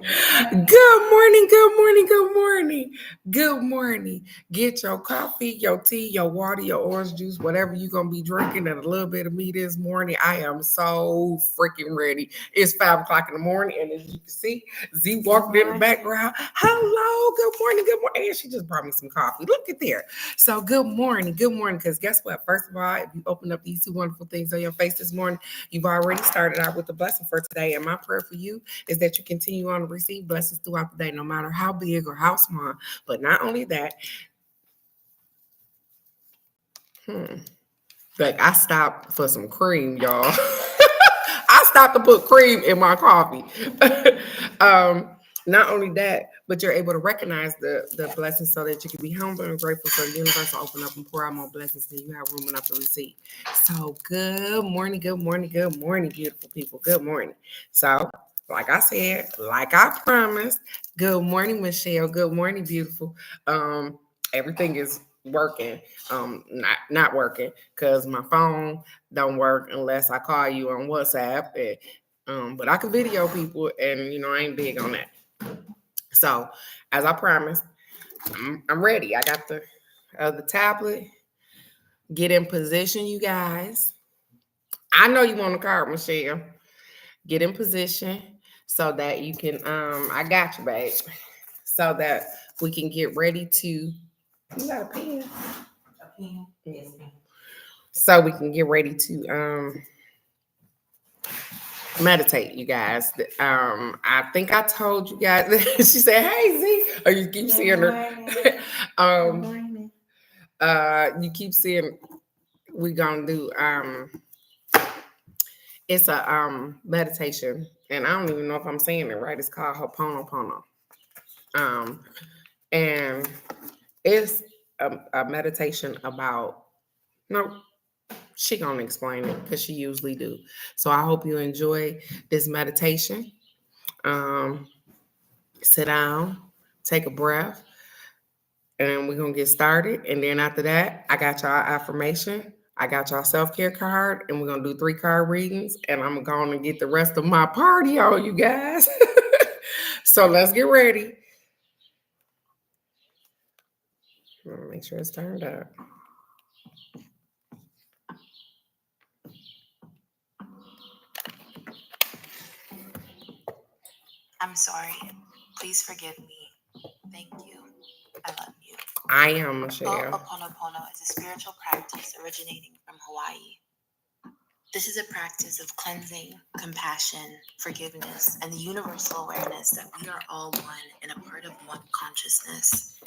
Good morning, good morning, good morning, good morning. Get your coffee, your tea, your water, your orange juice, whatever you're gonna be drinking, and a little bit of me this morning. I am so freaking ready. It's 5 o'clock in the morning, and as you can see, Z walked in the background. Hello, good morning, good morning. And she just brought me some coffee. Look at there. So good morning, good morning. Because guess what? First of all, if you open up these two wonderful things on your face this morning, you've already started out with a blessing for today. And my prayer for you is that you continue on to receive blessings throughout the day, no matter how big or how small. But not only that, like I stopped for some cream, y'all. I stopped to put cream in my coffee. um, Not only that, but you're able to recognize the blessings so that you can be humble and grateful so the universe will open up and pour out more blessings than you have room enough to receive. So good morning, good morning, good morning, beautiful people. Good morning. So, like I said, like I promised, good morning, Michelle. Good morning, beautiful. Everything is working. Not working because my phone don't work unless I call you on WhatsApp. But I can video people, and I ain't big on that. So, as I promised, I'm ready. I got the tablet. Get in position, you guys. I know you want a card, Michelle. Get in position so that you can. I got you, babe. So that we can get ready to. You got a pen? A pen. Yes, ma'am. So we can get ready to meditate, you guys. I think I told you guys. She said, "Hey Z," or you keep seeing her. You keep seeing. We gonna do. It's a meditation, and I don't even know if I'm saying it right. It's called Ho'oponopono. Um, and it's a meditation about. No, she gonna explain it because she usually do. So I hope you enjoy this meditation. Um, Sit down, take a breath, and we're gonna get started. And then after that, I got y'all affirmation. I got y'all self-care card, and we're gonna do 3 card readings, and I'm gonna get the rest of my party on you guys. So let's get ready. Make sure it's turned up. I'm sorry. Please forgive me. Thank you. I love you. I am Michelle. Ho'oponopono is a spiritual practice originating from Hawaii. This is a practice of cleansing, compassion, forgiveness, and the universal awareness that we are all one and a part of one consciousness.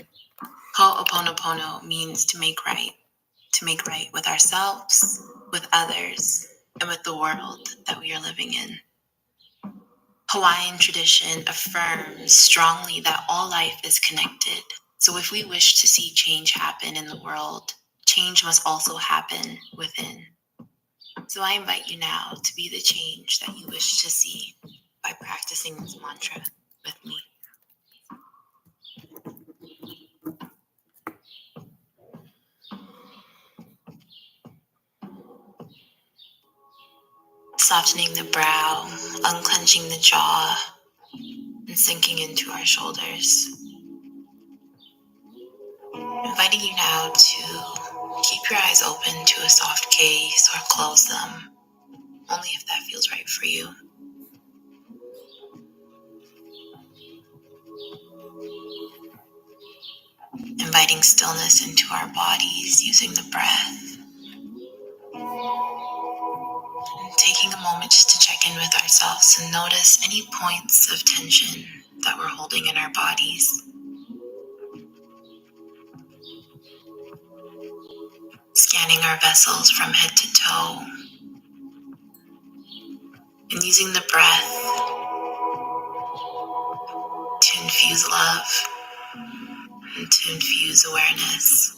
Ho'oponopono means to make right with ourselves, with others, and with the world that we are living in. Hawaiian tradition affirms strongly that all life is connected. So if we wish to see change happen in the world, change must also happen within. So I invite you now to be the change that you wish to see by practicing this mantra with me. Softening the brow, unclenching the jaw, and sinking into our shoulders. Inviting you now to keep your eyes open to a soft gaze or close them, only if that feels right for you. Inviting stillness into our bodies using the breath. And taking a moment just to check in with ourselves and notice any points of tension that we're holding in our bodies. Scanning our vessels from head to toe. And using the breath to infuse love and to infuse awareness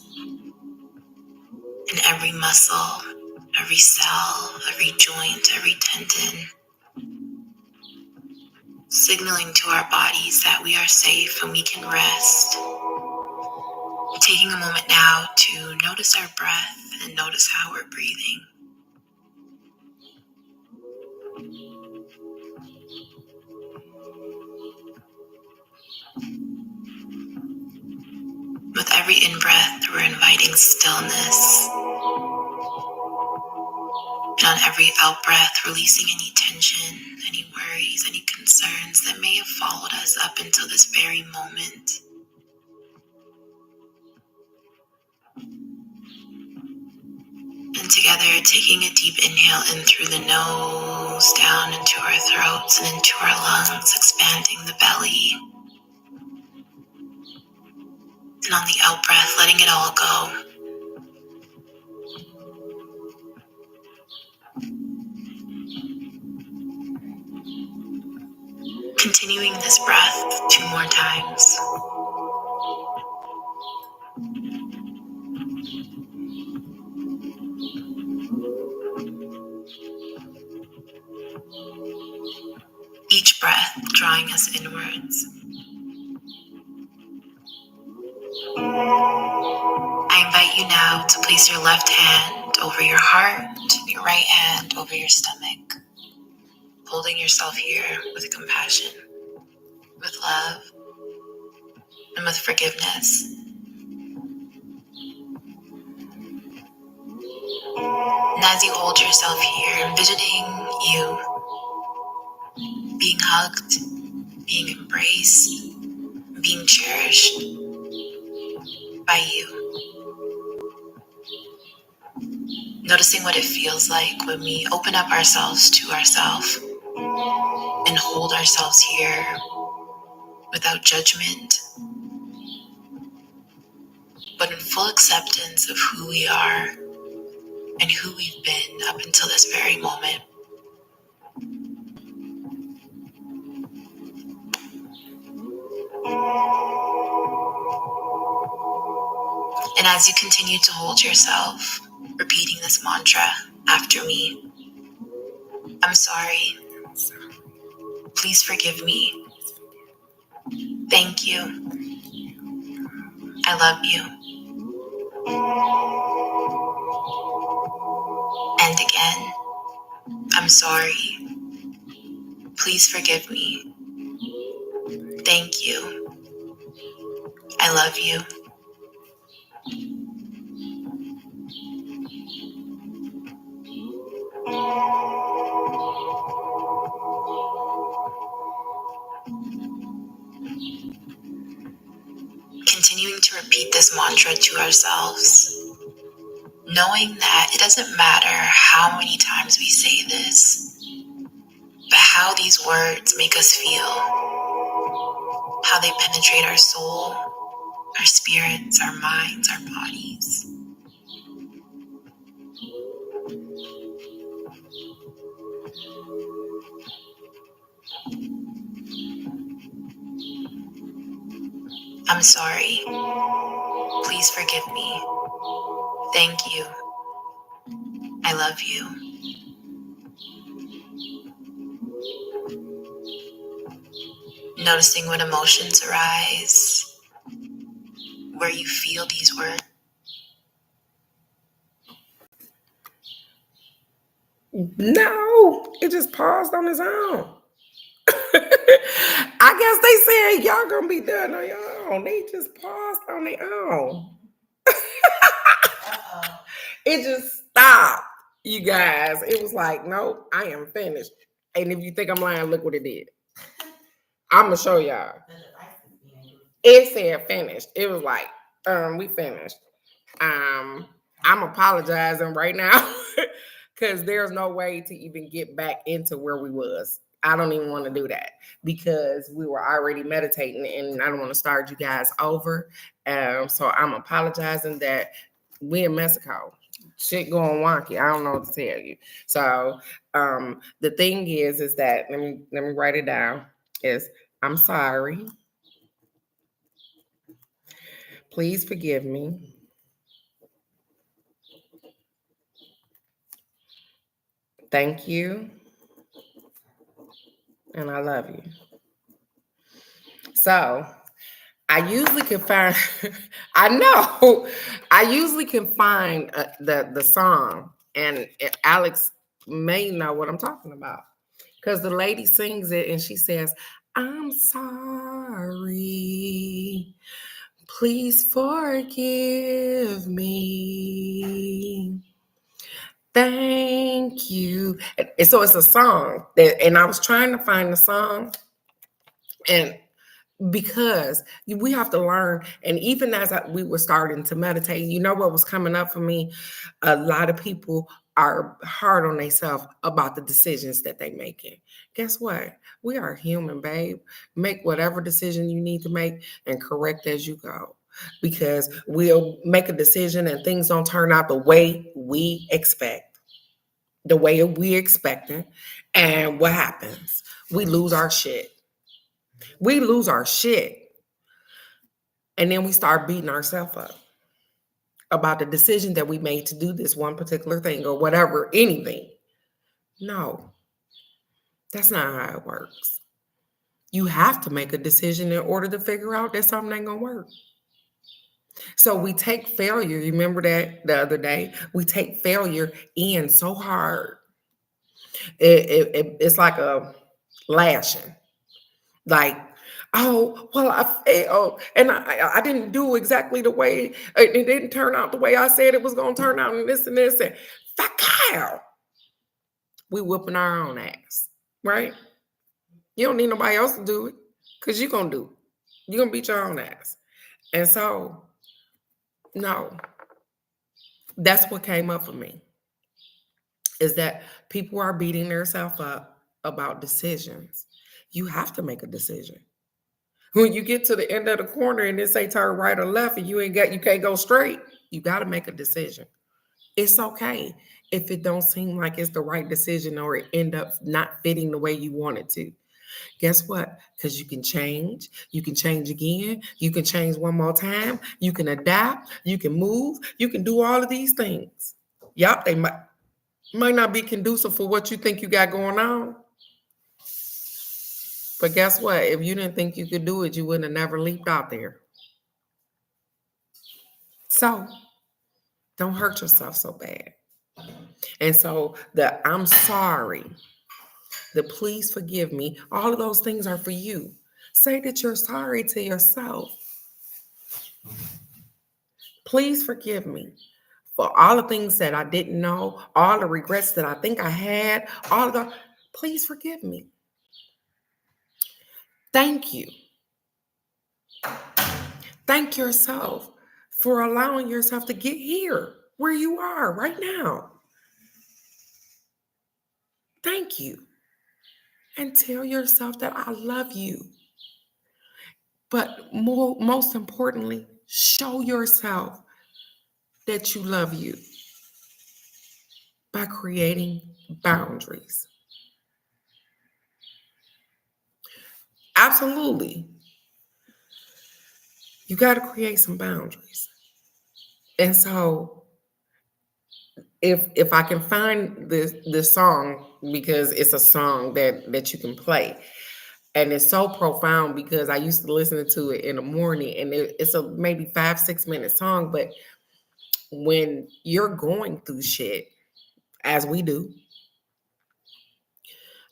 in every muscle, every cell, every joint, every tendon, signaling to our bodies that we are safe and we can rest. Taking a moment now to notice our breath and notice how we're breathing. every in-breath, we're inviting stillness. And on every out-breath, releasing any tension, any worries, any concerns that may have followed us up until this very moment. And together, taking a deep inhale in through the nose, down into our throats and into our lungs, expanding the belly. And on the out-breath, letting it all go. Continuing this breath 2 more times. Each breath drawing us inwards. I invite you now to place your left hand over your heart, your right hand over your stomach, holding yourself here with compassion, with love, and with forgiveness. And as you hold yourself here, envisioning you being hugged, being embraced, being cherished by you. Noticing what it feels like when we open up ourselves to ourselves and hold ourselves here without judgment, but in full acceptance of who we are and who we've been up until this very moment. And as you continue to hold yourself, repeating this mantra after me, I'm sorry. Please forgive me. Thank you. I love you. And again, I'm sorry. Please forgive me. Thank you. I love you. Continuing to repeat this mantra to ourselves, knowing that it doesn't matter how many times we say this, but how these words make us feel, how they penetrate our soul, our spirits, our minds, our bodies. I'm sorry. Please forgive me. Thank you. I love you. Noticing what emotions arise, where you feel these words. No, it just paused on its own. I guess they said y'all gonna be done on your own. They just paused on their own. It just stopped, you guys. It was like, nope, I am finished. And if you think I'm lying, look what it did. I'm gonna show y'all. It said finished. It was like, we finished. I'm apologizing right now because there's no way to even get back into where we was. I don't even want to do that because we were already meditating and I don't want to start you guys over. So I'm apologizing that we in Mexico. Shit going wonky. I don't know what to tell you. So the thing is that let me write it down. Is I'm sorry. Please forgive me. Thank you. And I love you. So I usually can find, I know, I usually can find the song, and Alex may know what I'm talking about because the lady sings it and she says, I'm sorry. Please forgive me. Thank you. And so it's a song that, and I was trying to find the song, and because we have to learn, and even as we were starting to meditate, you know what was coming up for me? A lot of people are hard on themselves about the decisions that they making. Guess what? We are human, babe. Make whatever decision you need to make and correct as you go. Because we'll make a decision and things don't turn out the way we expect, the way we expecting. And what happens? We lose our shit. We lose our shit. And then we start beating ourselves up about the decision that we made to do this one particular thing or whatever, anything. No, that's not how it works. You have to make a decision in order to figure out that something ain't gonna work. So we take failure. You remember that the other day? We take failure in so hard. It's like a lashing. Like, oh, well, I failed and I didn't do exactly the way, it didn't turn out the way I said it was going to turn out, and this and this. And fuck out. We whooping our own ass, right? You don't need nobody else to do it because you're going to do it. You're going to beat your own ass. And so, no, that's what came up for me is that people are beating themselves up about decisions. You have to make a decision. When you get to the end of the corner and it say turn right or left and you can't go straight, you got to make a decision. It's okay if it don't seem like it's the right decision or it end up not fitting the way you want it to. Guess what? Because you can change again, you can change one more time, you can adapt, you can move, you can do all of these things. Yup, they might not be conducive for what you think you got going on. But guess what? If you didn't think you could do it, you wouldn't have never leaped out there. So don't hurt yourself so bad. And so the I'm sorry, the please forgive me, all of those things are for you. Say that you're sorry to yourself. Please forgive me for all the things that I didn't know, all the regrets that I think I had, all of the, please forgive me. Thank you. Thank yourself for allowing yourself to get here where you are right now. Thank you. And tell yourself that I love you. But most importantly, show yourself that you love you by creating boundaries. Absolutely. You got to create some boundaries. And so if I can find this song, because it's a song that you can play, and it's so profound because I used to listen to it in the morning, and it's a maybe 5-6 minute song, but when you're going through shit, as we do,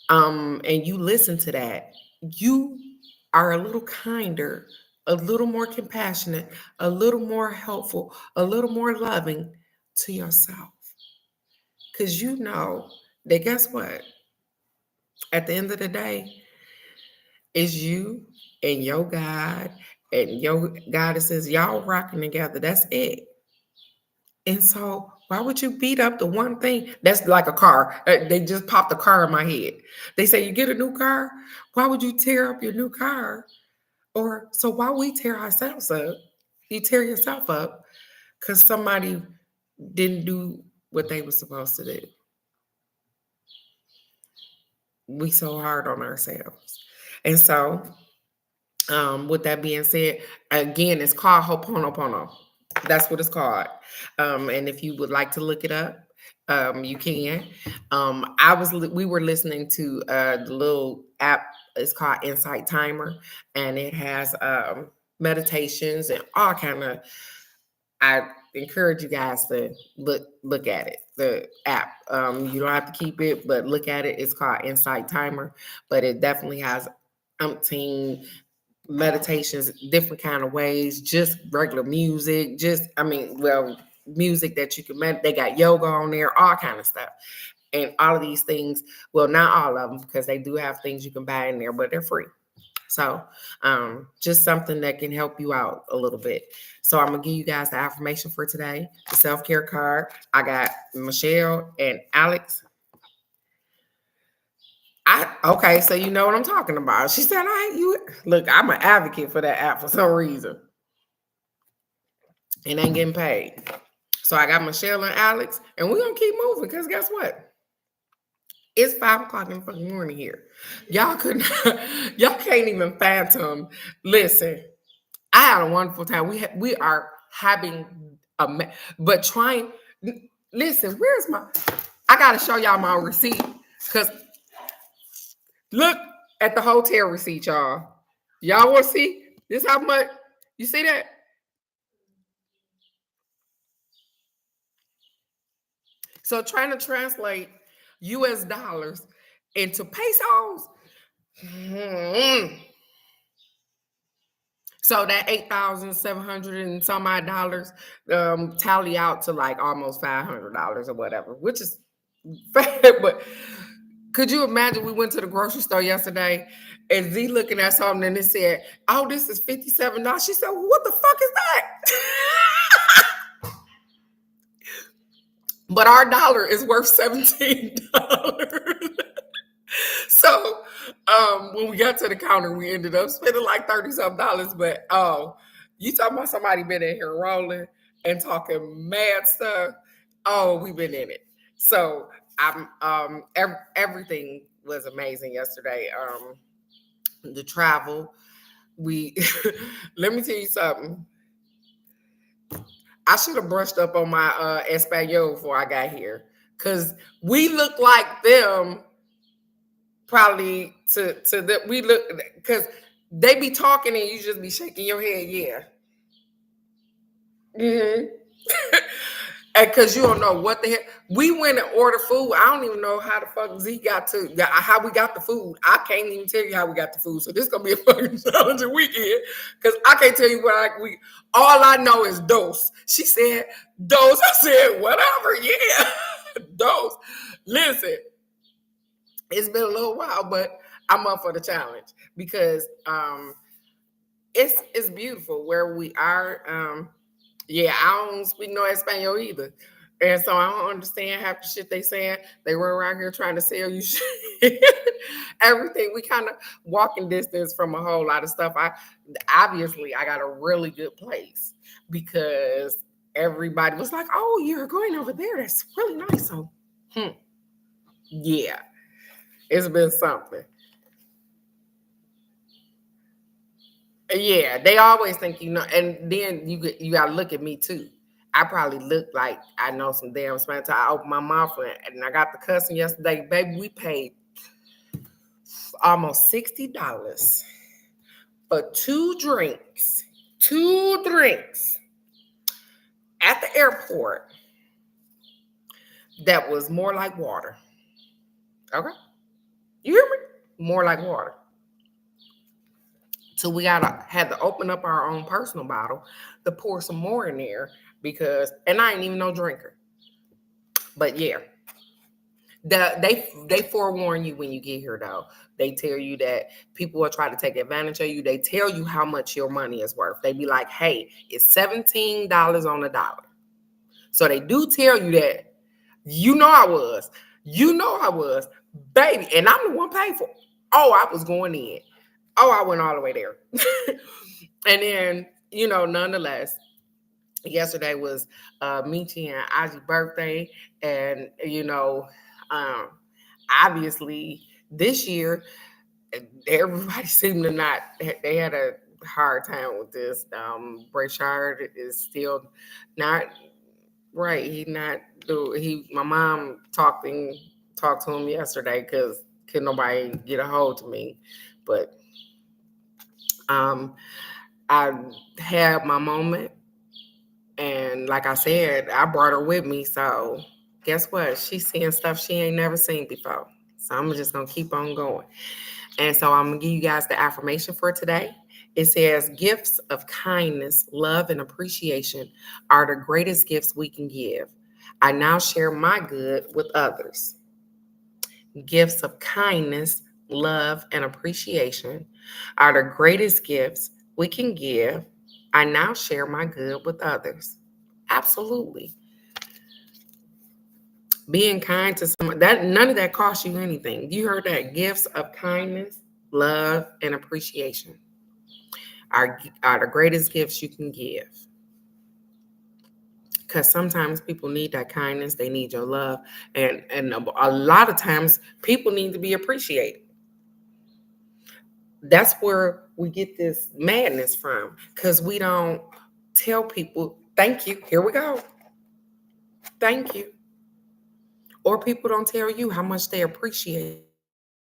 and you listen to that, you are a little kinder, a little more compassionate, a little more helpful, a little more loving to yourself. Because you know that guess what? At the end of the day, it's you and your God and your goddesses, y'all rocking together. That's it. And so, why would you beat up the one thing that's like a car? They just popped a car in my head. They say you get a new car. Why would you tear up your new car? Or so why we tear ourselves up? You tear yourself up because somebody didn't do what they were supposed to do. We so hard on ourselves. And so, with that being said, again, it's called Ho'oponopono. That's what it's called. And if you would like to look it up, you can. We were listening to the little app. It's called Insight Timer, and it has meditations and all kind of. I encourage you guys to look at it. The app. You don't have to keep it, but look at it. It's called Insight Timer, but it definitely has umpteen meditations, different kind of ways, just regular music, music that you can they got yoga on there, all kind of stuff. And all of these things, well, not all of them, because they do have things you can buy in there, but they're free. So just something that can help you out a little bit. So I'm going to give you guys the affirmation for today, the self-care card. I got Michelle and Alex. Okay, so you know what I'm talking about. She said, look, I'm an advocate for that app for some reason. And ain't getting paid. So I got Michelle and Alex, and we're going to keep moving, because guess what? It's 5:00 in the fucking morning here. Y'all can't even fathom. Listen, I had a wonderful time. We are having but trying. Listen, I got to show y'all my receipt, because look at the hotel receipt, y'all. Y'all want to see? This how much? You see that? So trying to translate US dollars into pesos. So that 8,700 and some odd dollars tally out to like almost $500 or whatever, which is but could you imagine, we went to the grocery store yesterday and Z looking at something and it said, oh, this is $57. She said, well, what the fuck is that? But our dollar is worth $17. So when we got to the counter, we ended up spending like $30-something. But you talking about somebody been in here rolling and talking mad stuff. Oh, we've been in it. So I'm everything was amazing yesterday. The travel, let me tell you something. I should have brushed up on my Espanol before I got here, because we look like them. Probably to the we look, because they be talking and you just be shaking your head, yeah. Mm-hmm. And because you don't know what the heck. We went and ordered food. I don't even know how the fuck Z how we got the food. I can't even tell you how we got the food. So this is gonna be a fucking challenging weekend, because I can't tell you what all I know is dose. She said dose. I said whatever, yeah. Dose. Listen. It's been a little while, but I'm up for the challenge, because it's beautiful where we are. Yeah, I don't speak no Espanol either. And so I don't understand half the shit they saying. They run around here trying to sell you shit. Everything. We kind of walking distance from a whole lot of stuff. Obviously I got a really good place, because everybody was like, oh, you're going over there. That's really nice. So yeah. It's been something. Yeah, they always think you know, and then you gotta look at me too. I probably look like I know some damn Spanish. I opened my mouth and I got the cussing yesterday. Baby, we paid almost $60 for two drinks at the airport that was more like water. Okay, you hear me? More like water. So we had to open up our own personal bottle to pour some more in there, and I ain't even no drinker. But yeah, they forewarn you when you get here though. They tell you that people will try to take advantage of you. They tell you how much your money is worth. They be like, hey, it's $17 on the dollar. So they do tell you that. You know I was, baby, and I'm the one paid for it. Oh, I was going in. Oh, I went all the way there. And then, nonetheless, yesterday was Michi and Aji's birthday. And, obviously this year, everybody seemed to they had a hard time with this. Brayshard is still not right. My mom talked to him yesterday because could nobody get a hold of me. But I had my moment, and like I said, I brought her with me. So guess what? She's seeing stuff she ain't never seen before. So I'm just gonna keep on going. And so I'm going to give you guys the affirmation for today. It says, gifts of kindness, love, and appreciation are the greatest gifts we can give. I now share my good with others. Gifts of kindness, love, and appreciation are the greatest gifts we can give. I now share my good with others. Absolutely. Being kind to someone, that none of that costs you anything. You heard that. Gifts of kindness, love, and appreciation are the greatest gifts you can give. Because sometimes people need that kindness, they need your love, and a lot of times people need to be appreciated. That's where we get this madness from, because we don't tell people thank you. Here we go. Thank you. Or people don't tell you how much they appreciate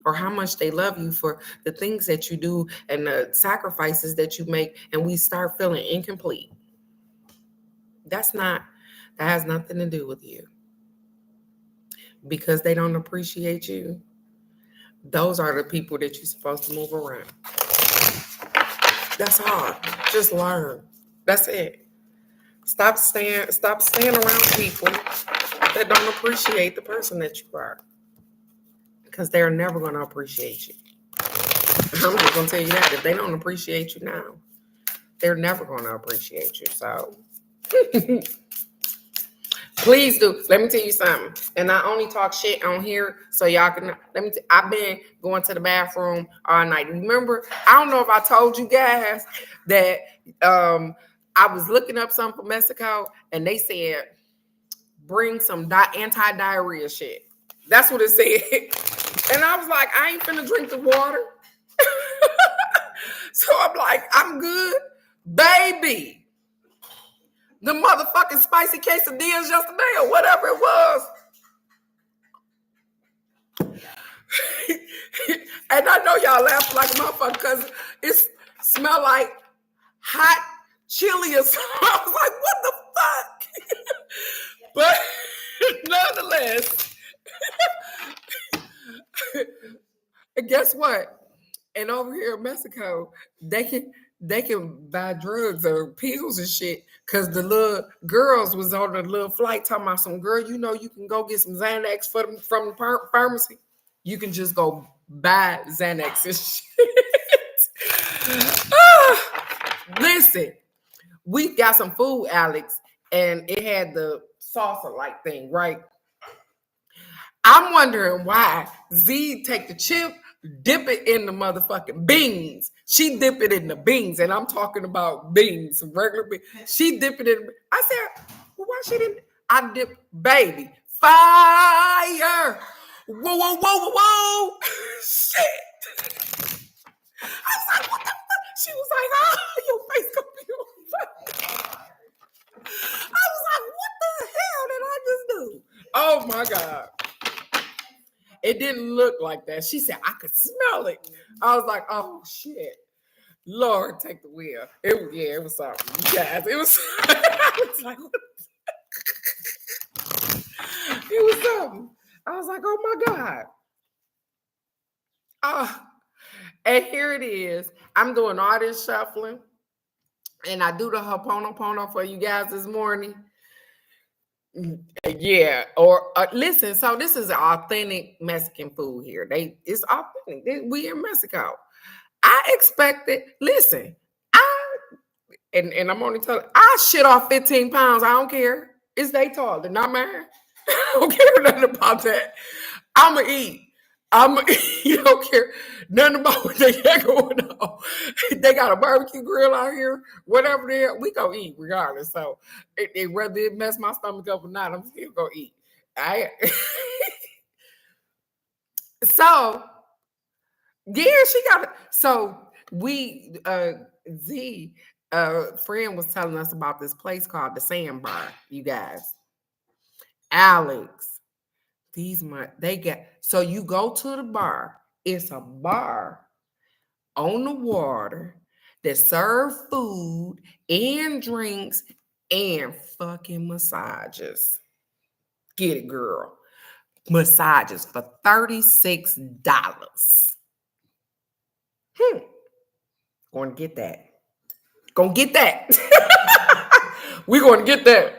or how much they love you for the things that you do and the sacrifices that you make, and we start feeling incomplete. That has nothing to do with you. Because they don't appreciate you, those are the people that you're supposed to move around. That's all. Just learn. That's it. Stop staying around people that don't appreciate the person that you are. Because they're never going to appreciate you. I'm just going to tell you that. If they don't appreciate you now, they're never going to appreciate you. So please do. Let me tell you something. And I only talk shit on here so y'all can, I've been going to the bathroom all night. Remember, I don't know if I told you guys that I was looking up something for Mexico and they said, bring some anti-diarrhea shit. That's what it said. And I was like, I ain't finna drink the water. So I'm like, I'm good. Baby, the motherfucking spicy quesadillas yesterday or whatever it was. And I know y'all laugh like a motherfucker because it smelled like hot chili or something. I was like, what the fuck? But nonetheless, guess what? And over here in Mexico, they can buy drugs or pills and shit because the little girls was on a little flight talking about some girl, you know, you can go get some Xanax from the pharmacy. You can just go buy Xanax and shit. Listen, we got some food, Alex, and it had the salsa-like thing, right? I'm wondering why Z take the chip, dip it in the motherfucking beans. She dip it in the beans, and I'm talking about beans, some regular beans. She dip it in. I said, well, why she didn't? I dip, baby, fire. Whoa, whoa, whoa, whoa, whoa. Shit. I was like, what the fuck? She was like, oh, your face gonna be on fire. I was like, what the hell did I just do? Oh my God. It didn't look like that. She said, I could smell it. I was like, oh shit. Lord, take the wheel. It was something. You guys, it was, I was like, what? It was something. I was like, oh my God. And here it is. I'm doing all this shuffling. And I do the Ho'oponopono for you guys this morning. Yeah, or listen. So this is authentic Mexican food here. It's authentic. We in Mexico. I expected. Listen, and I'm only telling. I shit off 15 pounds. I don't care. It's they tall. They're not mine. I don't care nothing about that. I'ma eat. You don't care nothing about what they got going on. They got a barbecue grill out here, whatever they are, we gonna eat regardless. So whether it mess my stomach up or not, I'm still gonna eat. So yeah, she got it. So we Z friend was telling us about this place called the Sandbar, you guys. Alex. So you go to the bar. It's a bar on the water that serve food and drinks and fucking massages. Get it, girl. Massages for $36. Going to get that. Gonna get that. We're going to get that.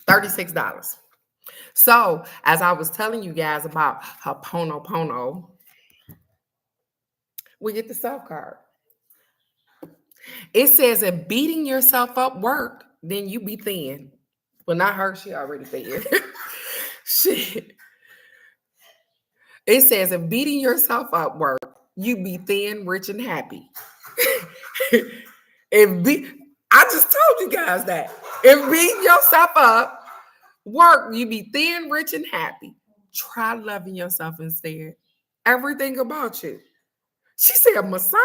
$36. So, as I was telling you guys about Ho'oponopono, we get the self card. It says if beating yourself up worked, then you be thin. Well, not her. She already thin. Shit. It says if beating yourself up worked, you be thin, rich, and happy. I just told you guys that. If beating yourself up work, you be thin, rich, and happy. Try loving yourself instead. Everything about you. She said, massage?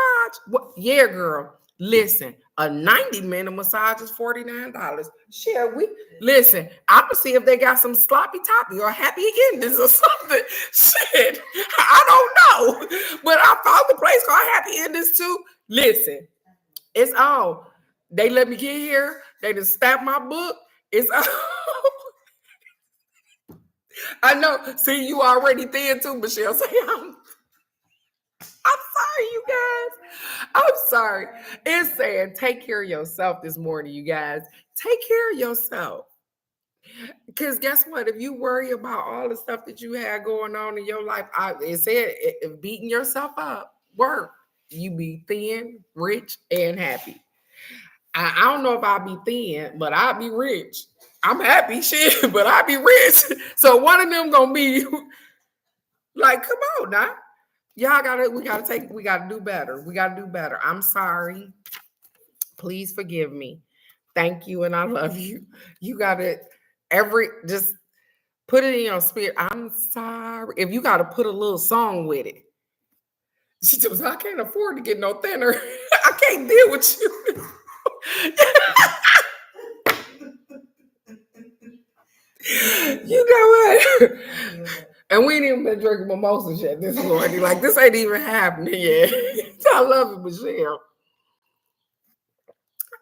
What? Yeah, girl. Listen, a 90-minute massage is $49. Shall we? Listen, I'm going to see if they got some sloppy toppy or happy endings or something. Shit, I don't know. But I found the place called Happy Endings too. Listen, it's on. They let me get here. They just stamped my book. It's on. I know. See, you already thin too, Michelle. Say, I'm sorry, you guys. I'm sorry. It's saying take care of yourself this morning, you guys. Take care of yourself. Because guess what? If you worry about all the stuff that you had going on in your life, it said if beating yourself up work, you be thin, rich, and happy. I don't know if I'll be thin, but I'll be rich. I'm happy, shit, but I'll be rich. So one of them gonna be like, come on now. We gotta do better. We gotta do better. I'm sorry. Please forgive me. Thank you, and I love you. You gotta just put it in your spirit. I'm sorry. If you gotta put a little song with it. She says, I can't afford to get no thinner. I can't deal with you. You know what? And we ain't even been drinking mimosas yet this morning. Like, this ain't even happening yet. I love it, Michelle.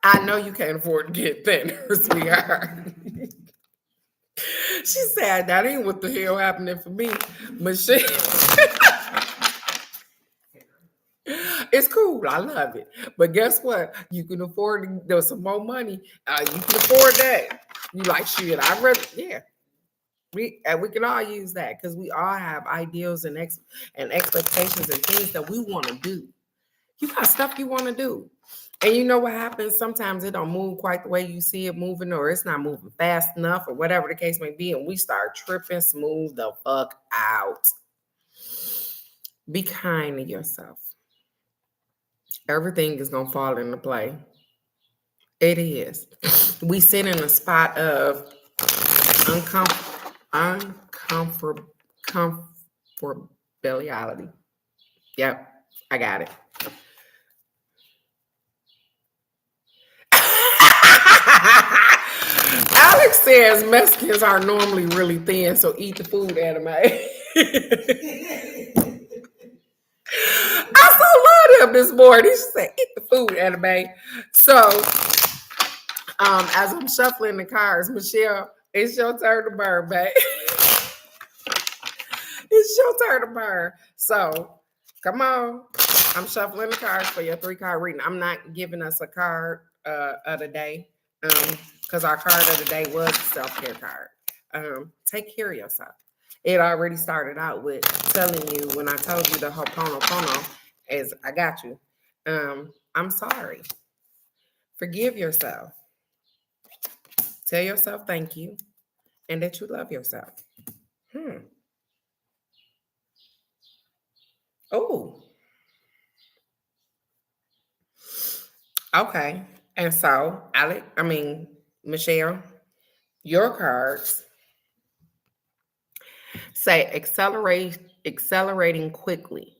I know you can't afford to get thinner, sweetheart. She said, that ain't what the hell happening for me. Michelle. It's cool. I love it. But guess what? You can afford there's some more money. You can afford that. You like, shit, I'd rather, yeah. We can all use that because we all have ideals and expectations and things that we want to do. You got stuff you want to do. And you know what happens? Sometimes it don't move quite the way you see it moving, or it's not moving fast enough, or whatever the case may be. And we start tripping smooth the fuck out. Be kind to yourself. Everything is gonna fall into play. It is. We sit in a spot of uncomfortability. Yep, I got it. Alex says Mexicans are normally really thin, so eat the food, anime. I so love him this morning. He said, eat the food, anime. So, as I'm shuffling the cards, Michelle, it's your turn to burn, babe. It's your turn to burn. So, come on. I'm shuffling the cards for your 3-card reading. I'm not giving us a card of the day because our card of the day was a self-care card. Take care of yourself. It already started out with telling you when I told you the Ho'oponopono is I got you. I'm sorry. Forgive yourself. Tell yourself thank you and that you love yourself. Oh. Okay. And so, Michelle, your cards say accelerating quickly.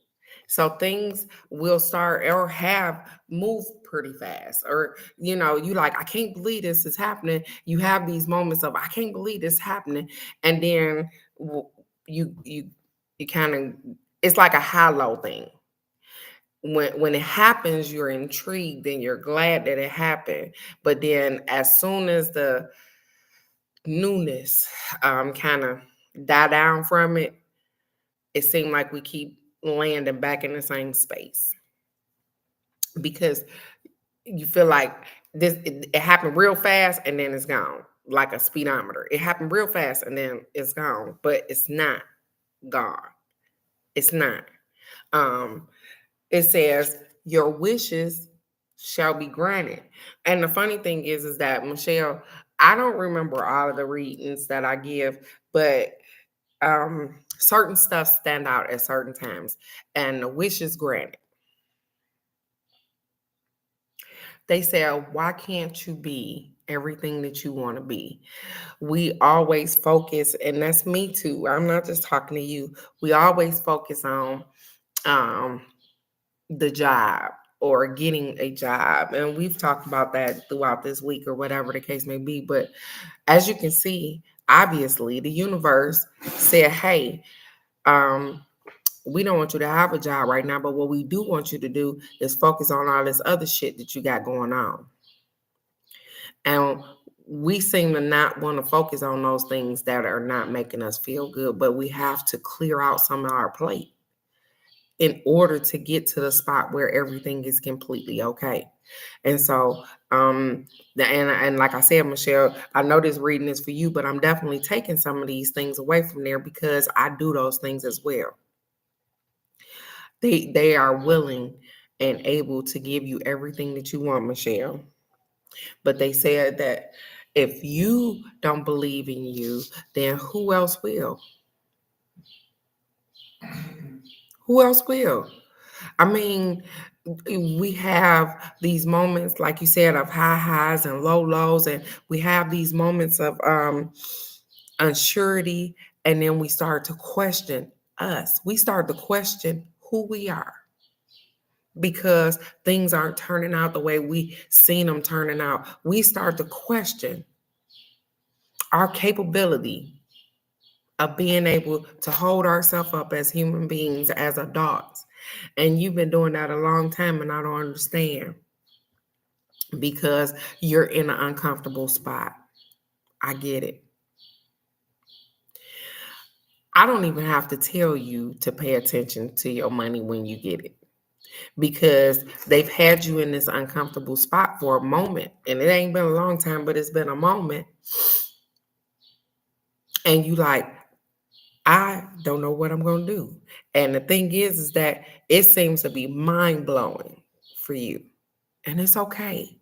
So things will start or have moved pretty fast. Or, you like, I can't believe this is happening. You have these moments of, I can't believe this is happening. And then you kind of, it's like a high-low thing. When it happens, you're intrigued and you're glad that it happened. But then as soon as the newness kind of die down from it, it seemed like we keep landing back in the same space because you feel like it happened real fast and then it's gone, like a speedometer. It happened real fast and then it's gone, but it's not gone. It's not. Um, it says your wishes shall be granted. And the funny thing is that Michelle, I don't remember all of the readings that I give, but certain stuff stand out at certain times, and the wish is granted. They say, why can't you be everything that you want to be? We always focus, and that's me too. I'm not just talking to you. We always focus on um, the job or getting a job. And we've talked about that throughout this week or whatever the case may be. But as you can see, obviously, the universe said, hey, we don't want you to have a job right now, but what we do want you to do is focus on all this other shit that you got going on. And we seem to not want to focus on those things that are not making us feel good, but we have to clear out some of our plate in order to get to the spot where everything is completely okay. And so, and like I said, Michelle, I know this reading is for you, but I'm definitely taking some of these things away from there because I do those things as well. They are willing and able to give you everything that you want, Michelle. But they said that if you don't believe in you, then who else will? Who else will? I mean, we have these moments, like you said, of high highs and low lows, and we have these moments of unsurety, and then we start to question us. We start to question who we are because things aren't turning out the way we seen them turning out. We start to question our capability of being able to hold ourselves up as human beings, as adults. And you've been doing that a long time, and I don't understand because you're in an uncomfortable spot. I get it. I don't even have to tell you to pay attention to your money when you get it because they've had you in this uncomfortable spot for a moment. And it ain't been a long time, but it's been a moment. And you like, I don't know what I'm going to do. And the thing is that it seems to be mind blowing for you. And it's okay.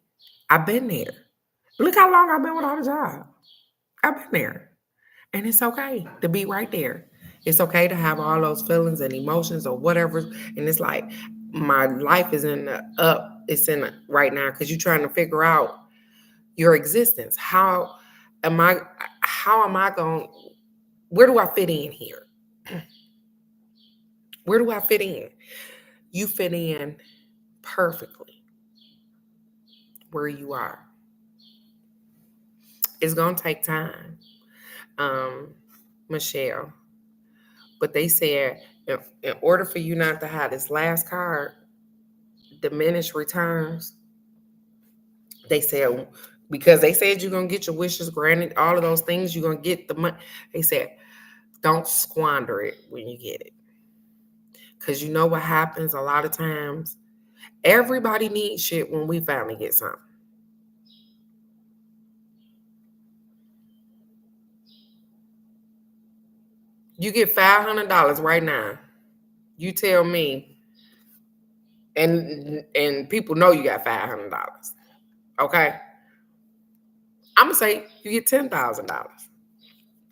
I've been there. Look how long I've been without a job. I've been there. And it's okay to be right there. It's okay to have all those feelings and emotions or whatever. And it's like my life is in the up. It's in the, right now because you're trying to figure out your existence. Am I going, where do I fit in here? Where do I fit in? You fit in perfectly where you are. It's going to take time, Michelle. But they said in order for you not to have this last card, diminished returns, they said, because they said you're going to get your wishes granted, all of those things, you're going to get the money. They said, don't squander it when you get it. Because you know what happens a lot of times? Everybody needs shit when we finally get something. You get $500 right now. You tell me, and people know you got $500. Okay, I'm gonna say you get $10,000,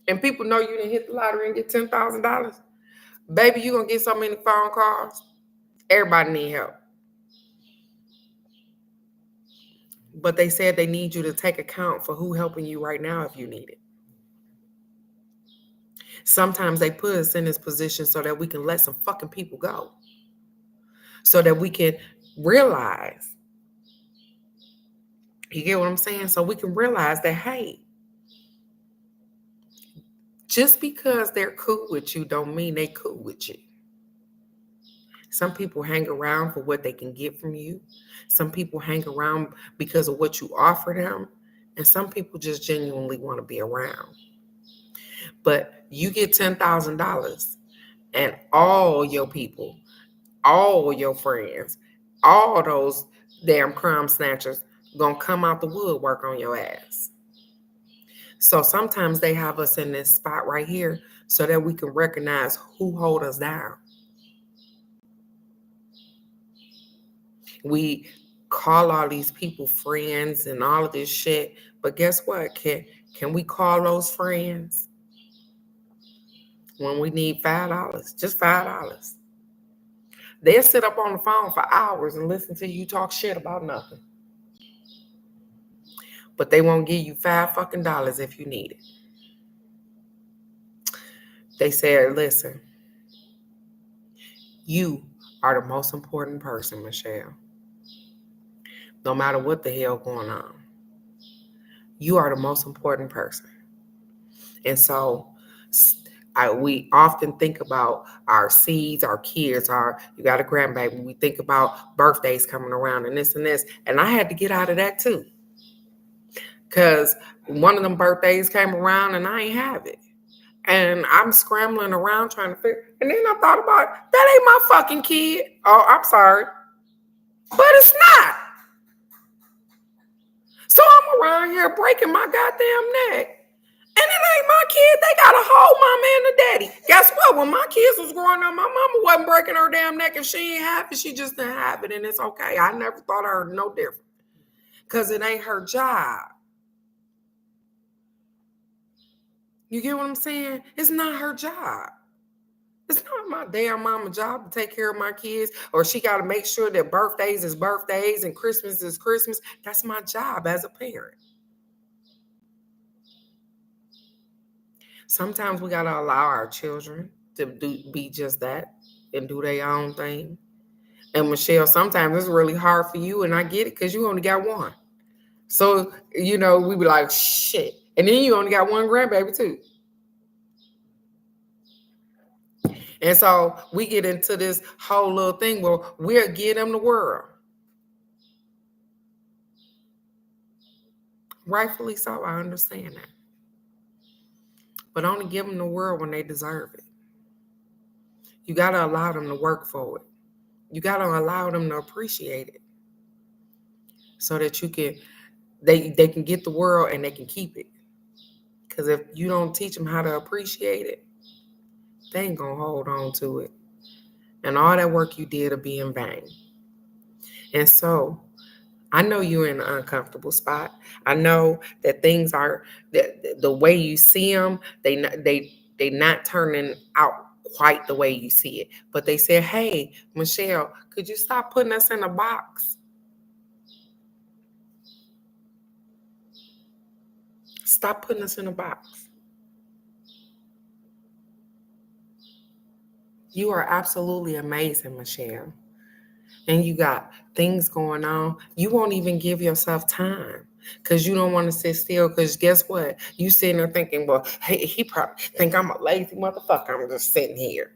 and people know you didn't hit the lottery and get $10,000. Baby, you gonna get so many phone calls. Everybody need help, but they said they need you to take account for who helping you right now if you need it. Sometimes they put us in this position so that we can let some fucking people go, so that we can realize. You get what I'm saying? So we can realize that, hey, just because they're cool with you don't mean they cool with you. Some people hang around for what they can get from you. Some people hang around because of what you offer them. And some people just genuinely want to be around. But you get $10,000 And all your people, all your friends, all those damn crumb snatchers gonna come out the woodwork on your ass. So sometimes they have us in this spot right here so that we can recognize who hold us down. We call all these people friends and all of this shit, but guess what? Can we call those friends when we need $5? Just $5. They'll sit up on the phone for hours and listen to you talk shit about nothing. But they won't give you $5 if you need it. They said, listen, you are the most important person, Michelle. No matter what the hell going on, you are the most important person. And so we often think about our seeds, our kids, you got a grandbaby. We think about birthdays coming around and this and this. And I had to get out of that too. Because one of them birthdays came around and I ain't have it. And I'm scrambling around trying to figure. And then I thought about, that ain't my fucking kid. Oh, I'm sorry. But it's not. So I'm around here breaking my goddamn neck. And it ain't my kid. They got a whole mama and a daddy. Guess what? When my kids was growing up, my mama wasn't breaking her damn neck. If she ain't have it, she just didn't have it. And it's okay. I never thought of her no different. Because it ain't her job. You get what I'm saying? It's not her job. It's not my damn mama job to take care of my kids, or she got to make sure that birthdays is birthdays and Christmas is Christmas. That's my job as a parent. Sometimes we got to allow our children to be just that and do their own thing. And Michelle, sometimes it's really hard for you, and I get it because you only got one. So, we be like, shit. And then you only got one grandbaby too. And so we get into this whole little thing where we'll give them the world. Rightfully so, I understand that. But only give them the world when they deserve it. You got to allow them to work for it. You got to allow them to appreciate it. So that they can get the world and they can keep it. Because if you don't teach them how to appreciate it, they ain't going to hold on to it. And all that work you did will be in vain. And so I know you're in an uncomfortable spot. I know that things are, the way you see them, they not turning out quite the way you see it. But they said, hey, Michelle, could you stop putting us in a box? Stop putting us in a box. You are absolutely amazing, Michelle. And you got things going on. You won't even give yourself time because you don't want to sit still. Because guess what? You sitting there thinking, well, hey, he probably think I'm a lazy motherfucker. I'm just sitting here.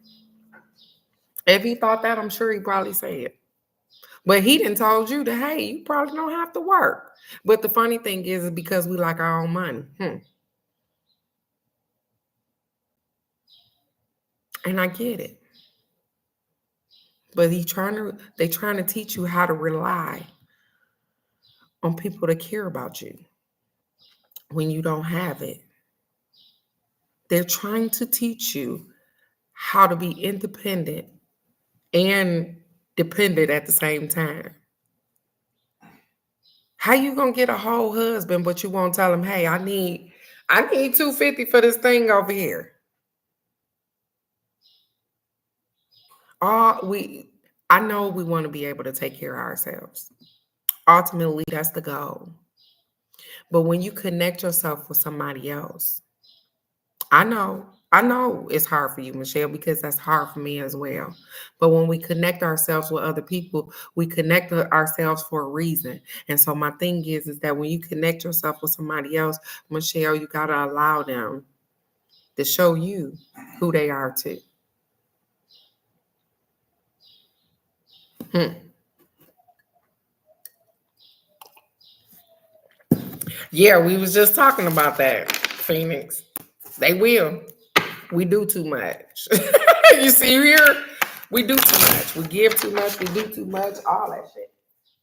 If he thought that, I'm sure he probably said. But he didn't told you that, hey, you probably don't have to work. But the funny thing is because we like our own money. And I get it. But they trying to teach you how to rely on people to care about you when you don't have it. They're trying to teach you how to be independent and dependent at the same time. How you gonna get a whole husband, but you won't tell him, hey, I need $250 for this thing over here? I know we want to be able to take care of ourselves. Ultimately, that's the goal. But when you connect yourself with somebody else, I know it's hard for you, Michelle, because that's hard for me as well. But when we connect ourselves with other people, we connect ourselves for a reason. And so my thing is that when you connect yourself with somebody else, Michelle, you got to allow them to show you who they are too. Yeah, we was just talking about that, Phoenix. They will. We do too much. You see here, we do too much. We give too much. We do too much. All that shit.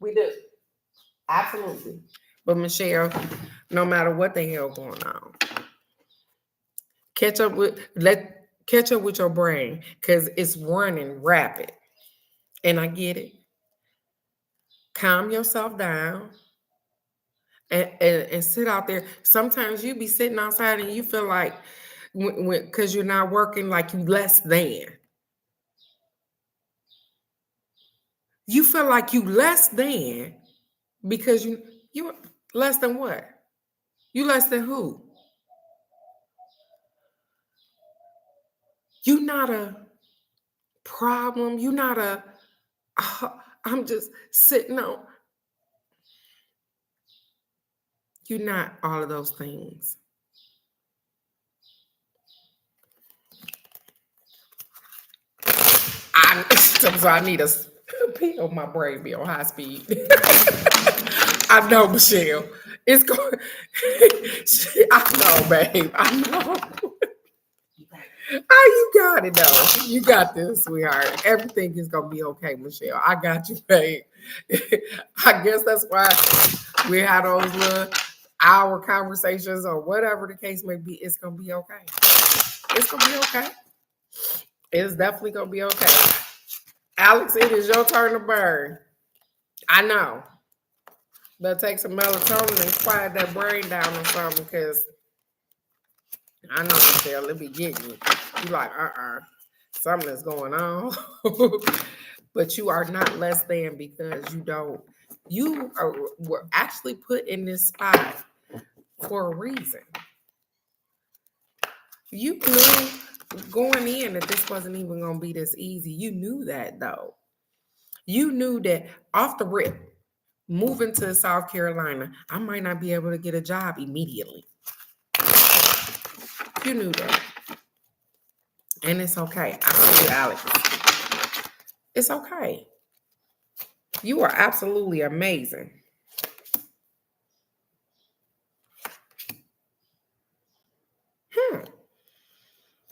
We do. Absolutely. But Michelle, no matter what the hell going on, catch up with your brain because it's running rapid. And I get it. Calm yourself down and sit out there. Sometimes you be sitting outside and you feel like because you're not working, like you less than. You feel like you less than because you less than what? You less than who? You not a problem. You not a I'm just sitting on. You're not all of those things. So I need a pill. My brain be on high speed. I know, Michelle. It's going. I know, babe. I know. Oh, you got it though. You got this, sweetheart. Everything is gonna be okay, Michelle. I got you, babe. I guess that's why we had those little hour conversations or whatever the case may be. It's gonna be okay. It's gonna be okay. It's definitely gonna be okay. Alex, it is your turn to burn. I know. But take some melatonin and quiet that brain down or something, because I know, Michelle, it be getting you. You like, something is going on. But you are not less than because you were actually put in this spot for a reason. You knew going in that this wasn't even going to be this easy. You knew that though. You knew that off the rip, moving to South Carolina, I might not be able to get a job immediately. You knew that. And it's okay. I told you, Alex. It's okay. You are absolutely amazing.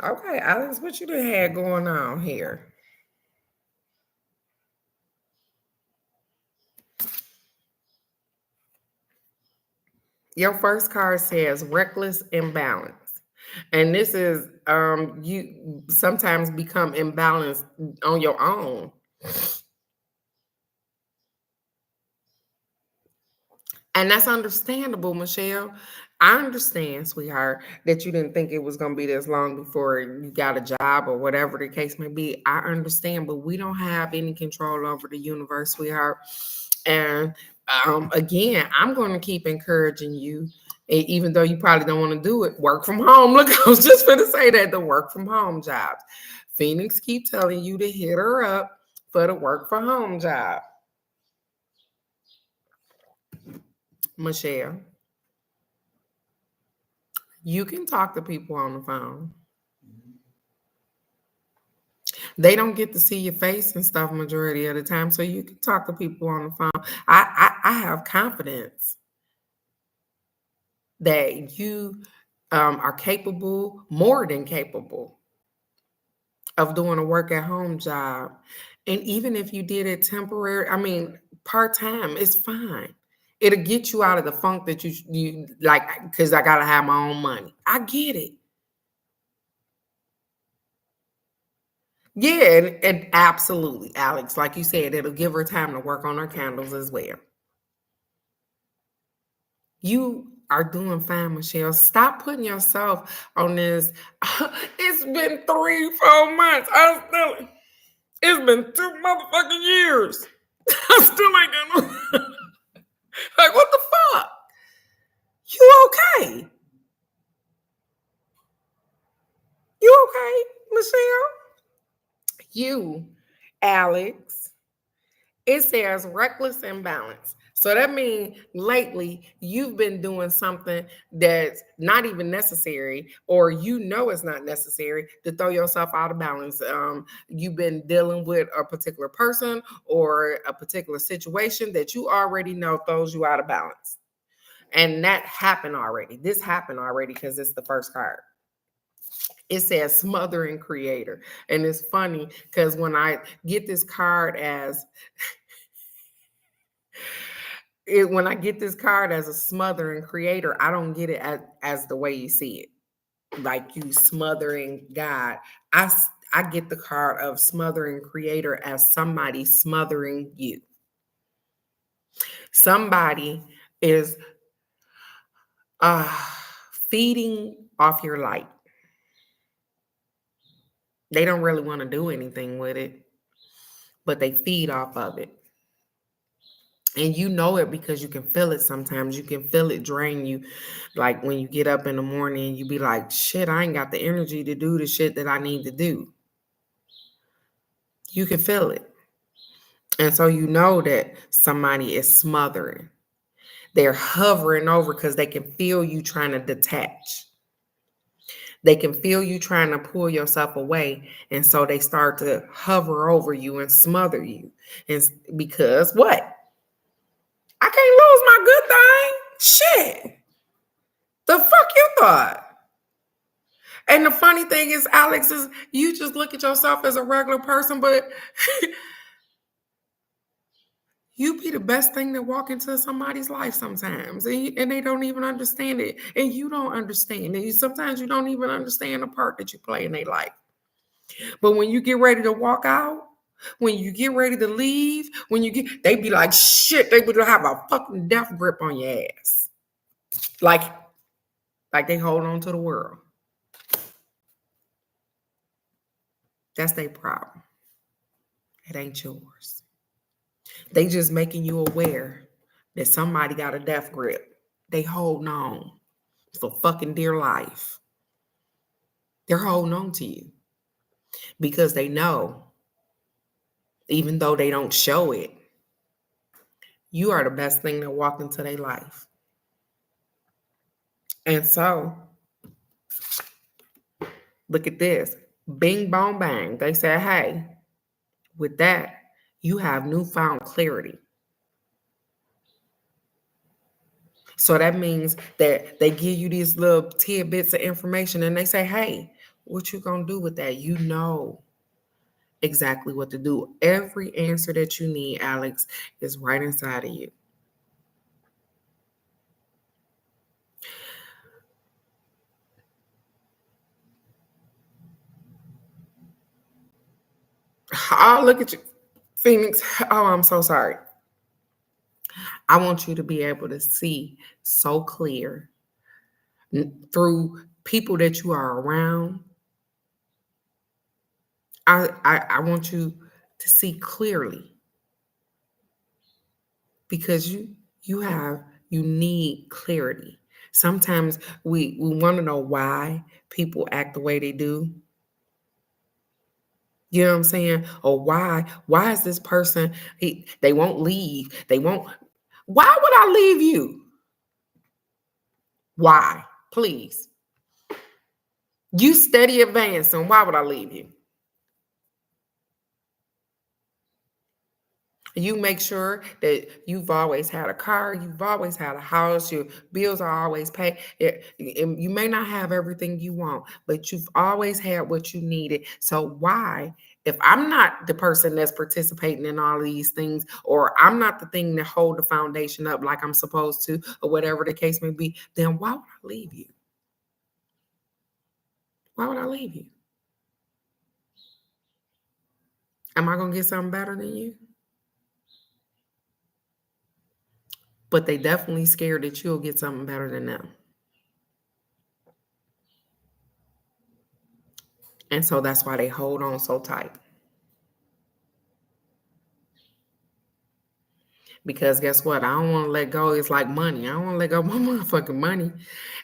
Okay, Alex, what you done had going on here? Your first card says reckless imbalance. And this is you sometimes become imbalanced on your own. And that's understandable, Michelle. I understand, sweetheart, that you didn't think it was going to be this long before you got a job or whatever the case may be. I understand, but we don't have any control over the universe, sweetheart. And again, I'm going to keep encouraging you, even though you probably don't want to do it. Work from home. Look, I was just going to say that, the work from home jobs. Phoenix keep telling you to hit her up for the work from home job. Michelle, you can talk to people on the phone. They don't get to see your face and stuff majority of the time, so you can talk to people on the phone. I have confidence that you are capable, more than capable, of doing a work at home job. And even if you did it temporary, I mean, part time, it's fine. It'll get you out of the funk that you like, because I gotta have my own money. I get it. Yeah, and absolutely, Alex. Like you said, it'll give her time to work on her candles as well. You are doing fine, Michelle. Stop putting yourself on this. It's been 3-4 months. It's been 2 motherfucking years. I still ain't got no. Like, what the fuck? You okay? You okay, Michelle? You, Alex. It says reckless imbalance. So that means lately you've been doing something that's not even necessary, or you know it's not necessary to throw yourself out of balance. You've been dealing with a particular person or a particular situation that you already know throws you out of balance. And that happened already. This happened already because it's the first card. It says smothering creator. And it's funny because when I get this card as when I get this card as a smothering creator, I don't get it as the way you see it. Like you smothering God. I get the card of smothering creator as somebody smothering you. Somebody is feeding off your light. They don't really want to do anything with it, but they feed off of it. And you know it because you can feel it sometimes. You can feel it drain you. Like when you get up in the morning, you be like, shit, I ain't got the energy to do the shit that I need to do. You can feel it. And so you know that somebody is smothering. They're hovering over because they can feel you trying to detach. They can feel you trying to pull yourself away. And so they start to hover over you and smother you. And because what? I can't lose my good thing. Shit. The fuck you thought? And the funny thing is, Alex, is you just look at yourself as a regular person, but you be the best thing to walk into somebody's life sometimes, and they don't even understand it, and you don't understand it. Sometimes you don't even understand the part that you play in their life. But when you get ready to walk out, when you get ready to leave, they be like, shit, they would have a fucking death grip on your ass. Like they hold on to the world. That's their problem. It ain't yours. They just making you aware that somebody got a death grip. They holding on for fucking dear life. They're holding on to you because they know, even though they don't show it, you are the best thing that walked into their life. And so, look at this. Bing, bong, bang. They said, hey, with that, you have newfound clarity. So that means that they give you these little tidbits of information and they say, hey, what you gonna do with that? You know exactly what to do. Every answer that you need, Alex, is right inside of you. Oh, look at you, Phoenix. Oh, I'm so sorry. I want you to be able to see so clear through people that you are around. I want you to see clearly because you need clarity. Sometimes we want to know why people act the way they do. You know what I'm saying? Or why is this person they won't leave. Why would I leave you? Why? Please. You steady advancing. Why would I leave you? You make sure that you've always had a car, you've always had a house, your bills are always paid. You may not have everything you want, but you've always had what you needed. So why, if I'm not the person that's participating in all these things, or I'm not the thing that hold the foundation up like I'm supposed to, or whatever the case may be, then why would I leave you? Why would I leave you? Am I going to get something better than you? But they definitely scared that you'll get something better than them. And so that's why they hold on so tight. Because guess what? I don't want to let go. It's like money. I don't want to let go of my motherfucking money.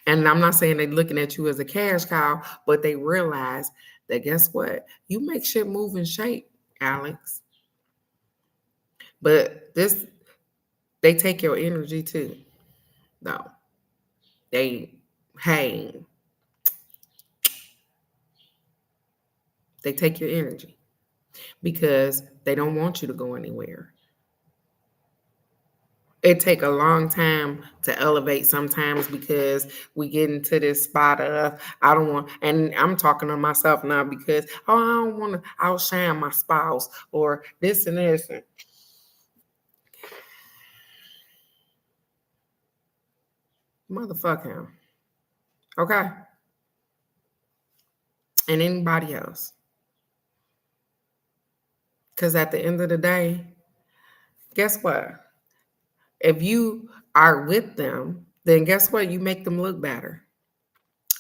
And I'm not saying they're looking at you as a cash cow, but they realize that guess what? You make shit move and shake, Alex. But they take your energy too. No. They take your energy because they don't want you to go anywhere. It take a long time to elevate sometimes because we get into this spot of I don't want, and I'm talking to myself now because oh I don't want to outshine my spouse or this and this. And motherfuck him, okay, and anybody else. Because at the end of the day, guess what? If you are with them, then guess what? You make them look better.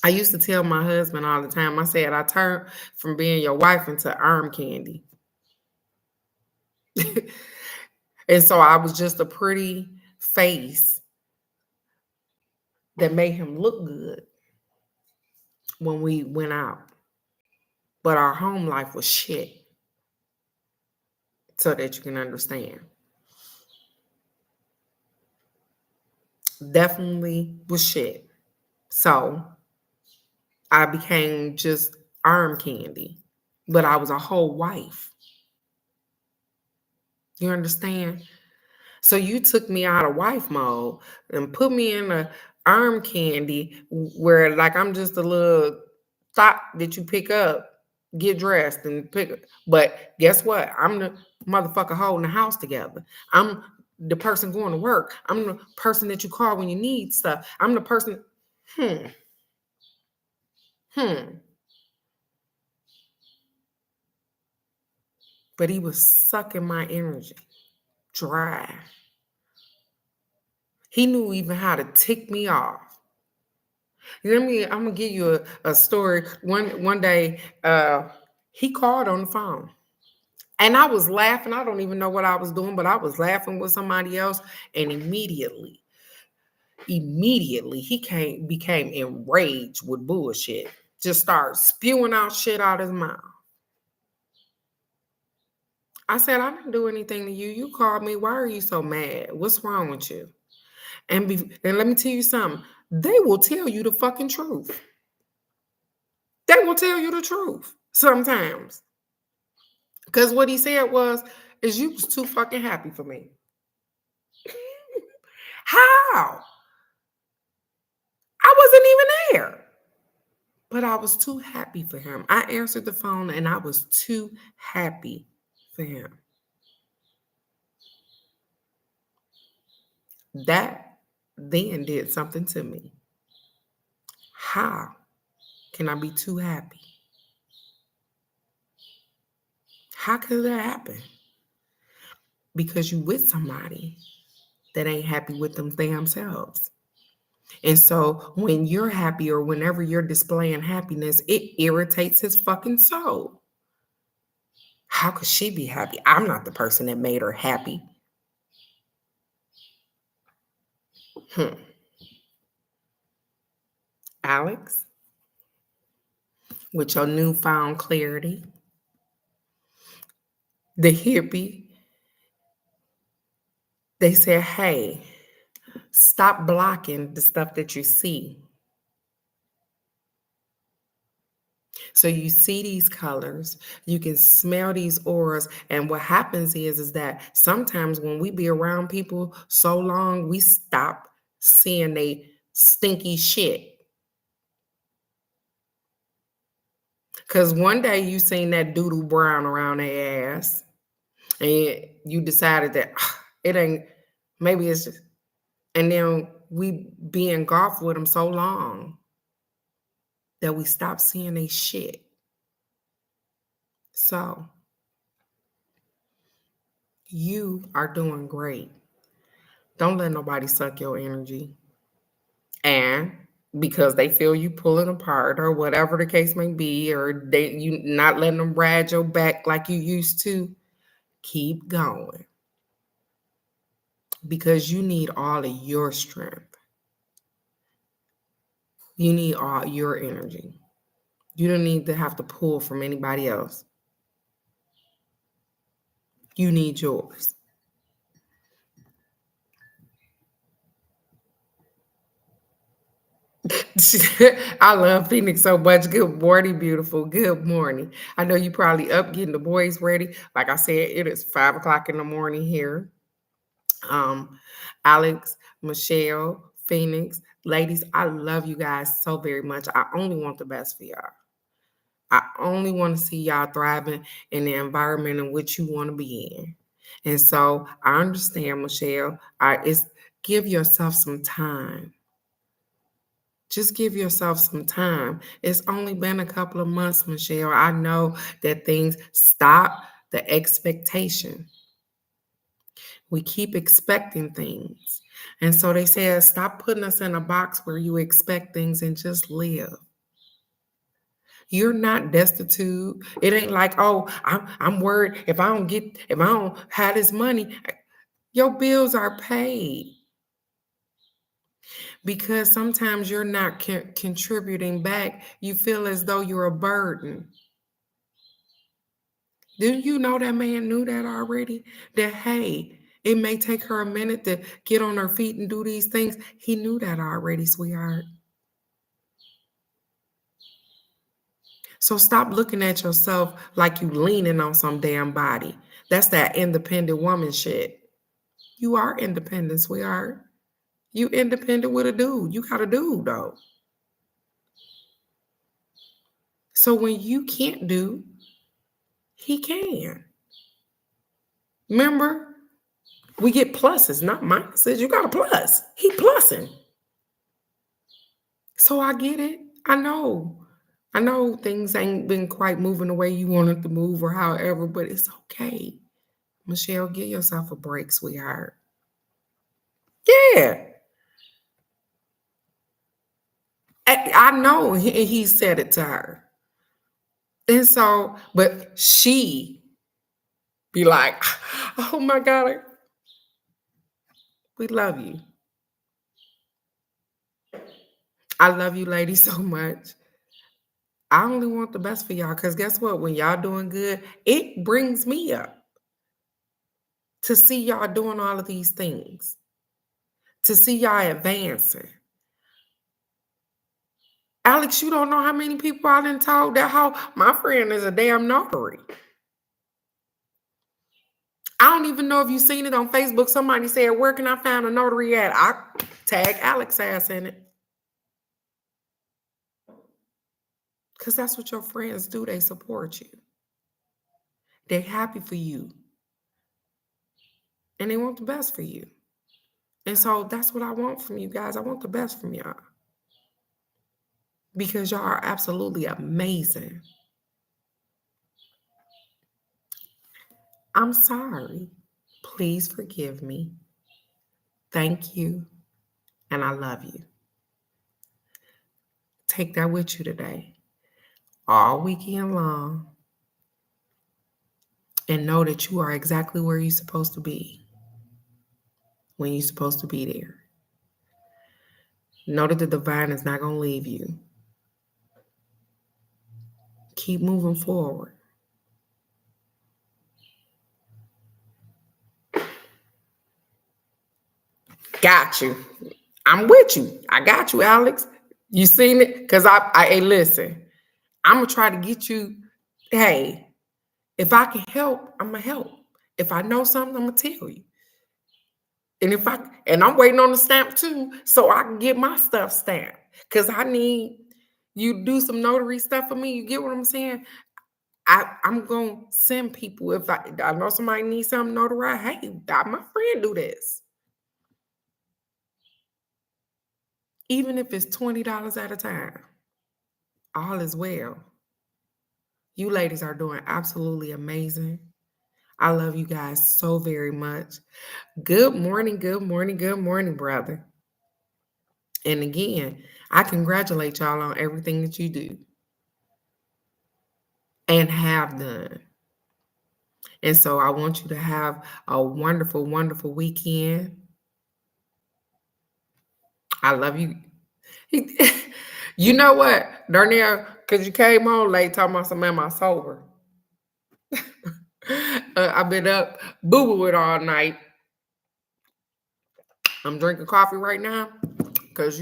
I used to tell my husband all the time, I said, I turned from being your wife into arm candy. And so I was just a pretty face that made him look good when we went out. But our home life was shit, so that you can understand. Definitely was shit. So I became just arm candy, but I was a whole wife. You understand? So you took me out of wife mode and put me in a arm candy where like I'm just a little thought that you pick up, get dressed and pick up. But guess what? I'm the motherfucker holding the house together. I'm the person going to work. I'm the person that you call when you need stuff. I'm the person. Hmm. Hmm. But he was sucking my energy dry. He knew even how to tick me off. I'm gonna give you a story. One day, he called on the phone. And I was laughing. I don't even know what I was doing, but I was laughing with somebody else. And immediately became enraged with bullshit. Just started spewing out shit out his mouth. I said, I didn't do anything to you. You called me. Why are you so mad? What's wrong with you? And let me tell you something. They will tell you the fucking truth. They will tell you the truth sometimes. Because what he said is you was too fucking happy for me. How? I wasn't even there. But I was too happy for him. I answered the phone and I was too happy for him. That then did something to me. How can I be too happy? How could that happen? Because you with somebody that ain't happy with them damn selves. And so when you're happy or whenever you're displaying happiness, it irritates his fucking soul. How could she be happy? I'm not the person that made her happy. Alex, with your newfound clarity, the hippie, they said, hey, stop blocking the stuff that you see. So you see these colors, you can smell these auras, and what happens is that sometimes when we be around people so long, we stop seeing they stinky shit. Because one day you seen that doodle brown around their ass, and you decided that it ain't, maybe it's just, and then we be engulfed with them so long that we stop seeing they shit. So you are doing great. Don't let nobody suck your energy. And because they feel you pulling apart or whatever the case may be, or you not letting them ride your back like you used to, keep going. Because you need all of your strength. You need all your energy. You don't need to have to pull from anybody else. You need yours. I love Phoenix so much. Good morning, beautiful. Good morning. I know you probably up getting the boys ready. Like I said, it is 5 o'clock in the morning here. Um, Alex, Michelle, Phoenix, ladies, I love you guys so very much. I only want the best for y'all. I only want to see y'all thriving in the environment in which you want to be in. And so I understand, Michelle. It's give yourself some time. Just give yourself some time. It's only been a couple of months, Michelle. I know that things stop the expectation. We keep expecting things. And so they said, stop putting us in a box where you expect things and just live. You're not destitute. It ain't like, oh, I'm worried if I don't have this money, your bills are paid. Because sometimes you're not contributing back. You feel as though you're a burden. Didn't you know that man knew that already? That, hey, it may take her a minute to get on her feet and do these things. He knew that already, sweetheart. So stop looking at yourself like you leaning on some damn body. That's that independent woman shit. You are independent, sweetheart. You independent with a dude. You got a dude, though. So when you can't do, he can. Remember, we get pluses, not minuses. You got a plus. He plussing. So I get it. I know. I know things ain't been quite moving the way you wanted to move or however, but it's okay. Michelle, give yourself a break, sweetheart. Yeah. I know he said it to her. And so, but she be like, oh my God, we love you. I love you, ladies, so much. I only want the best for y'all because guess what? When y'all doing good, it brings me up to see y'all doing all of these things, to see y'all advancing. Alex, you don't know how many people I done told that how my friend is a damn notary. I don't even know if you've seen it on Facebook. Somebody said, where can I find a notary at? I tag Alex ass in it. Because that's what your friends do. They support you. They're happy for you. And they want the best for you. And so that's what I want from you guys. I want the best from y'all. Because y'all are absolutely amazing. I'm sorry. Please forgive me. Thank you. And I love you. Take that with you today. All weekend long. And know that you are exactly where you're supposed to be. When you're supposed to be there. Know that the divine is not going to leave you. Keep moving forward. Got you. I'm with you. I got you, Alex. You seen it? Because hey, listen, I'm going to try to get you, hey, if I can help, I'm going to help. If I know something, I'm going to tell you. And I'm waiting on the stamp too, so I can get my stuff stamped. Because I need you to do some notary stuff for me. You get what I'm saying? I'm going to send people. If I know somebody needs something notarized, hey, my friend do this. Even if it's $20 at a time, all is well. You ladies are doing absolutely amazing. I love you guys so very much. Good morning, good morning, good morning, brother. And again, I congratulate y'all on everything that you do and have done. And so I want you to have a wonderful, wonderful weekend. I love you. You know what, Darnell, because you came on late talking about some, am I sober? I've been up boo-booing all night. I'm drinking coffee right now because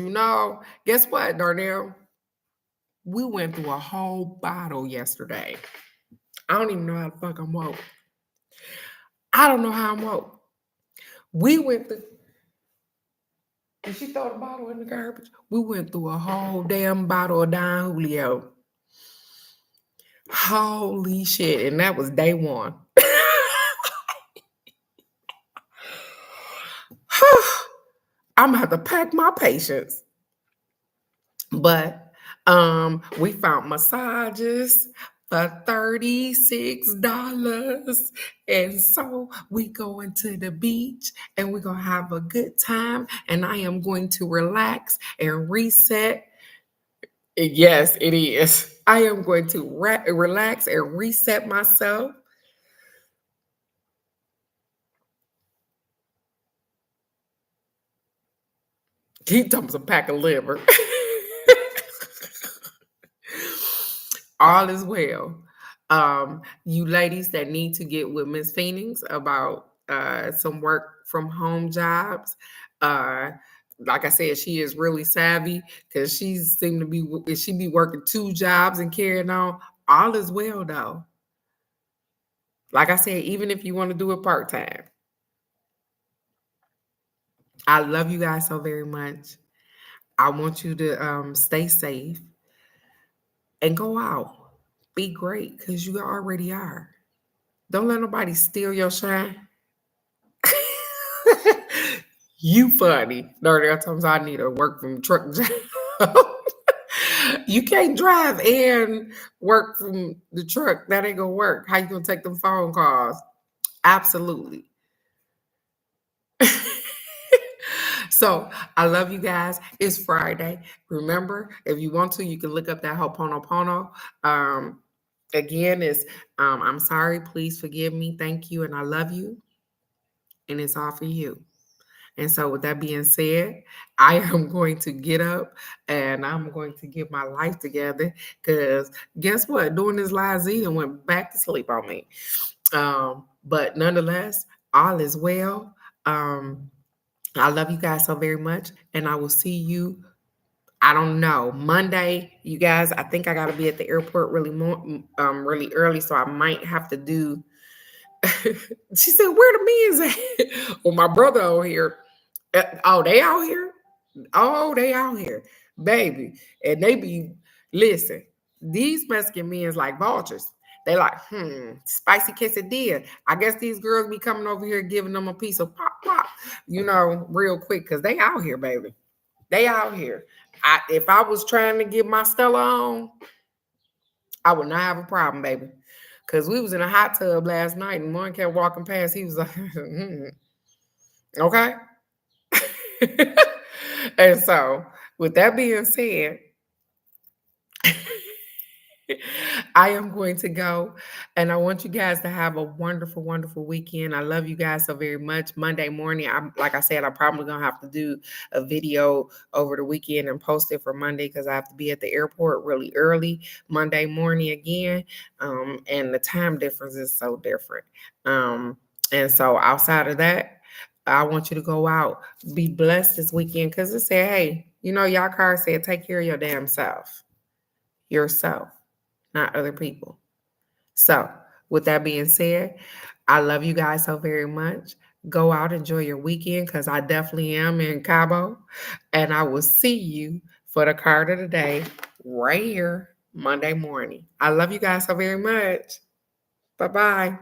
guess what, Darnell? We went through a whole bottle yesterday. I don't even know how the fuck I'm woke. I don't know how I'm woke. We went through. Did she throw the bottle in the garbage? We went through a whole damn bottle of Don Julio. Holy shit. And that was day one. I'm gonna have to pack my patience. But we found massages for $36. And so we going to the beach and we're gonna have a good time. And I am going to relax and reset. Yes, it is. I am going to relax and reset myself. He dumps a pack of liver. All is well. You ladies that need to get with Miss Phoenix about some work from home jobs. Like I said, she is really savvy because she seemed to be working 2 jobs and carrying on. All is well though. Like I said, even if you want to do it part-time. I love you guys so very much. I want you to stay safe and go out. Be great because you already are. Don't let nobody steal your shine. You funny. No, there are times I need to work from truck job. You can't drive and work from the truck. That ain't gonna work. How you gonna take them phone calls? Absolutely. So I love you guys. It's Friday. Remember, if you want to, you can look up that Ho'oponopono. Again, it's I'm sorry, please forgive me, thank you, and I love you. And it's all for you. And so, with that being said, I am going to get up and I'm going to get my life together because guess what? Doing this live Zena went back to sleep on me. But nonetheless, all is well. I love you guys so very much, and I will see you. I don't know, Monday, you guys. I think I got to be at the airport really early, so I might have to do. She said, "Where the men's at?" Well, my brother over here. Oh, they out here. Oh, they out here, baby, and they be listen. These Mexican men's like vultures. They like, spicy quesadilla. I guess these girls be coming over here giving them a piece of pop pop, real quick because they out here, baby. They out here. If I was trying to get my Stella on, I would not have a problem, baby. Because we was in a hot tub last night and one kept walking past. He was like, okay. And so, with that being said, I am going to go and I want you guys to have a wonderful, wonderful weekend. I love you guys so very much. Monday morning, like I said, I'm probably going to have to do a video over the weekend and post it for Monday because I have to be at the airport really early Monday morning again. And the time difference is so different. And so outside of that, I want you to go out, be blessed this weekend because it said, hey, y'all card said, take care of your damn self, yourself, not other people. So, with that being said, I love you guys so very much. Go out, enjoy your weekend because I definitely am in Cabo. And I will see you for the card of the day right here Monday morning. I love you guys so very much. Bye-bye.